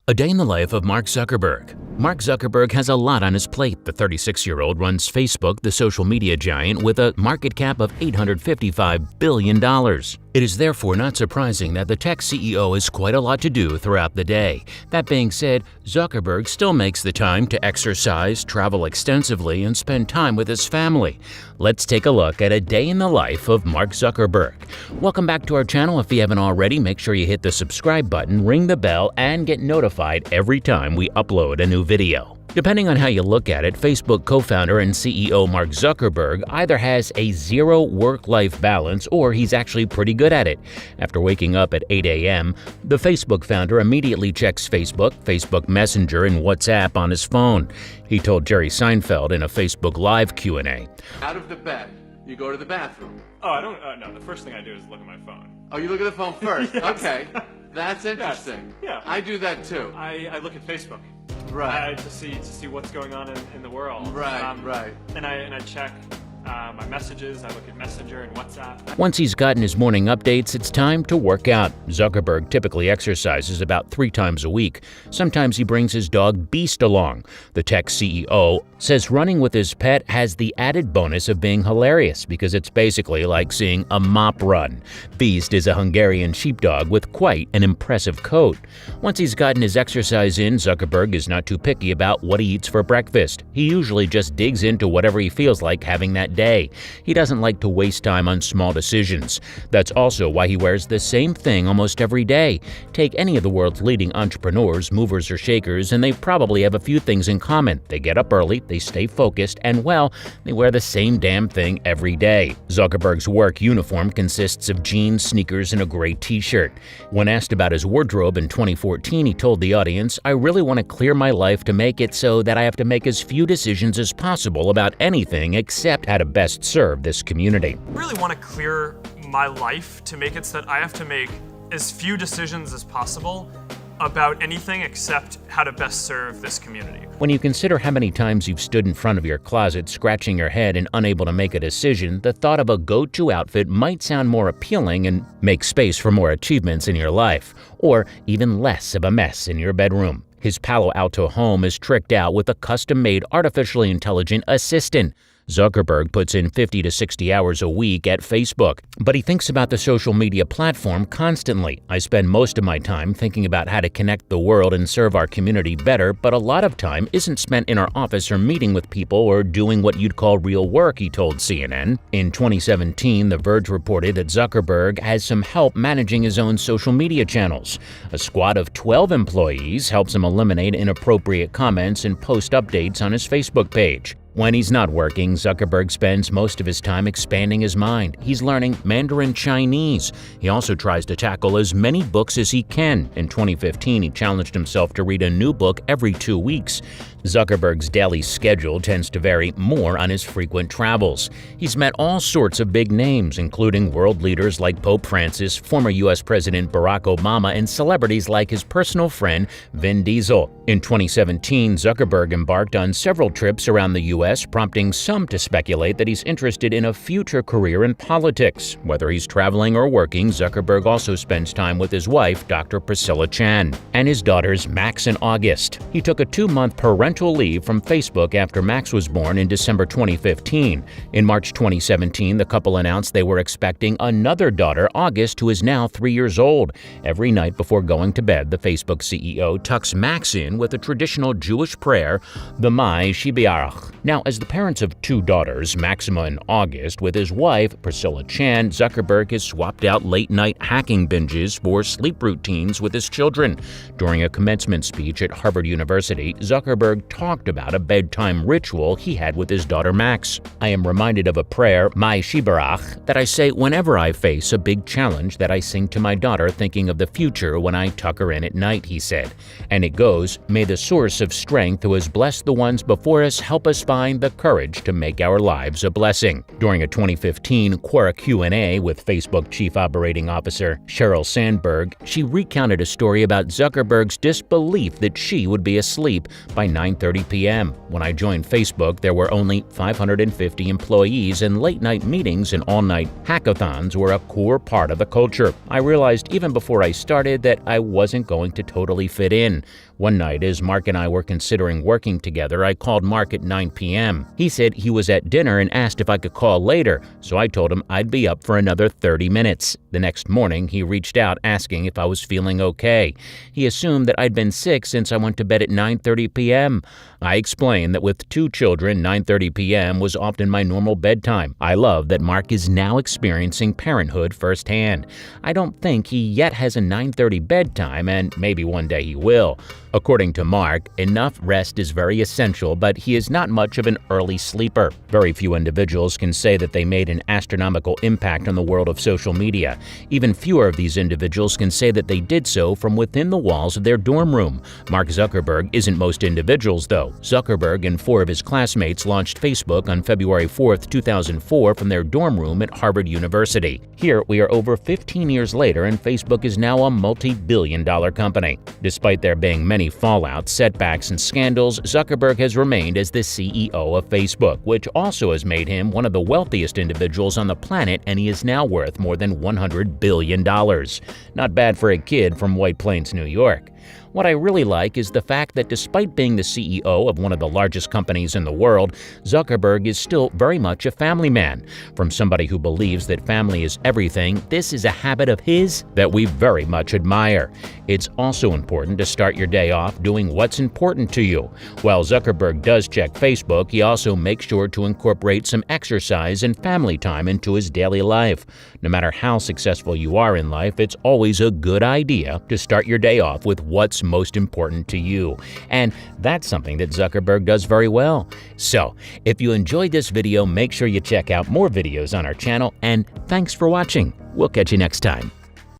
A day in the life of Mark Zuckerberg. Mark Zuckerberg has a lot on his plate. The 36-year-old runs Facebook, the social media giant, with a market cap of $855 billion. It is therefore not surprising that the tech CEO has quite a lot to do throughout the day. That being said, Zuckerberg still makes the time to exercise, travel extensively, and spend time with his family. Let's take a look at a day in the life of Mark Zuckerberg. Welcome back to our channel. If you haven't already, make sure you hit the subscribe button, ring the bell, and get notified every time we upload a new video. Depending on how you look at it, Facebook co-founder and CEO Mark Zuckerberg either has a zero work-life balance or he's actually pretty good at it. After waking up at 8 a.m., the Facebook founder immediately checks Facebook, Facebook Messenger, and WhatsApp on his phone. He told Jerry Seinfeld in a Facebook Live Q&A. Out of the bed, you go to the bathroom. Oh, I don't, no, the first thing I do is look at my phone. Oh, you look at the phone first? Yes. Okay, that's interesting. Yeah. I do that too. I look at Facebook. Right. To see what's going on in the world. Right, right. And I check my messages. I look at Messenger and WhatsApp. Once he's gotten his morning updates, it's time to work out. Zuckerberg typically exercises about 3 times a week. Sometimes he brings his dog Beast along. The tech CEO says running with his pet has the added bonus of being hilarious because it's basically like seeing a mop run. Beast is a Hungarian sheepdog with quite an impressive coat. Once he's gotten his exercise in, Zuckerberg is not too picky about what he eats for breakfast. He usually just digs into whatever he feels like having that day. He doesn't like to waste time on small decisions. That's also why he wears the same thing almost every day. Take any of the world's leading entrepreneurs, movers or shakers, and they probably have a few things in common. They get up early, they stay focused, and well, they wear the same damn thing every day. Zuckerberg's work uniform consists of jeans, sneakers, and a gray t-shirt. When asked about his wardrobe in 2014, he told the audience, "I really want to clear my life to make it so that I have to make as few decisions as possible about anything except how to best serve this community." I really want to clear my life to make it so that I have to make as few decisions as possible about anything except how to best serve this community. When you consider how many times you've stood in front of your closet scratching your head and unable to make a decision, the thought of a go-to outfit might sound more appealing and make space for more achievements in your life, or even less of a mess in your bedroom. His Palo Alto home is tricked out with a custom-made artificially intelligent assistant. Zuckerberg puts in 50 to 60 hours a week at Facebook, but he thinks about the social media platform constantly. "I spend most of my time thinking about how to connect the world and serve our community better, but a lot of time isn't spent in our office or meeting with people or doing what you'd call real work," he told CNN. In 2017, The Verge reported that Zuckerberg has some help managing his own social media channels. A squad of 12 employees helps him eliminate inappropriate comments and post updates on his Facebook page. When he's not working, Zuckerberg spends most of his time expanding his mind. He's learning Mandarin Chinese. He also tries to tackle as many books as he can. In 2015, he challenged himself to read a new book every 2 weeks. Zuckerberg's daily schedule tends to vary more on his frequent travels. He's met all sorts of big names, including world leaders like Pope Francis, former U.S. President Barack Obama, and celebrities like his personal friend Vin Diesel. In 2017, Zuckerberg embarked on several trips around the U.S., prompting some to speculate that he's interested in a future career in politics. Whether he's traveling or working, Zuckerberg also spends time with his wife, Dr. Priscilla Chan, and his daughters Max and August. He took a 2-month parental leave from Facebook after Max was born in December 2015. In March 2017, the couple announced they were expecting another daughter, August, who is now 3 years old. Every night before going to bed, the Facebook CEO tucks Max in with a traditional Jewish prayer, the Mai Shibiarach. Now, as the parents of 2 daughters, Maxima and August, with his wife, Priscilla Chan, Zuckerberg has swapped out late-night hacking binges for sleep routines with his children. During a commencement speech at Harvard University, Zuckerberg talked about a bedtime ritual he had with his daughter Max. "I am reminded of a prayer, Mai Shibarach, that I say whenever I face a big challenge that I sing to my daughter thinking of the future when I tuck her in at night," he said. And it goes, "May the source of strength who has blessed the ones before us help us find the courage to make our lives a blessing." During a 2015 Quora Q&A with Facebook Chief Operating Officer Sheryl Sandberg, she recounted a story about Zuckerberg's disbelief that she would be asleep by 9:30 p.m. "When I joined Facebook, there were only 550 employees, and late-night meetings and all-night hackathons were a core part of the culture. I realized even before I started that I wasn't going to totally fit in. One night, as Mark and I were considering working together, I called Mark at 9 p.m. He said he was at dinner and asked if I could call later, so I told him I'd be up for another 30 minutes. The next morning, he reached out asking if I was feeling okay. He assumed that I'd been sick since I went to bed at 9:30 p.m. I explained that with 2 children, 9:30 p.m. was often my normal bedtime. I love that Mark is now experiencing parenthood firsthand. I don't think he yet has a 9:30 bedtime, and maybe one day he will. According to Mark, enough rest is very essential, but he is not much of an early sleeper. Very few individuals can say that they made an astronomical impact on the world of social media. Even fewer of these individuals can say that they did so from within the walls of their dorm room. Mark Zuckerberg isn't most individuals, though. Zuckerberg and 4 of his classmates launched Facebook on February 4, 2004 from their dorm room at Harvard University. Here, we are over 15 years later, and Facebook is now a multi-billion-dollar company. Despite there being many fallouts, setbacks, and scandals, Zuckerberg has remained as the CEO of Facebook, which also has made him one of the wealthiest individuals on the planet, and he is now worth more than $100 billion. Not bad for a kid from White Plains, New York. What I really like is the fact that despite being the CEO of one of the largest companies in the world, Zuckerberg is still very much a family man. From somebody who believes that family is everything, this is a habit of his that we very much admire. It's also important to start your day off doing what's important to you. While Zuckerberg does check Facebook, he also makes sure to incorporate some exercise and family time into his daily life. No matter how successful you are in life, it's always a good idea to start your day off with what's most important to you. And that's something that Zuckerberg does very well. So, if you enjoyed this video, make sure you check out more videos on our channel, and thanks for watching. We'll catch you next time.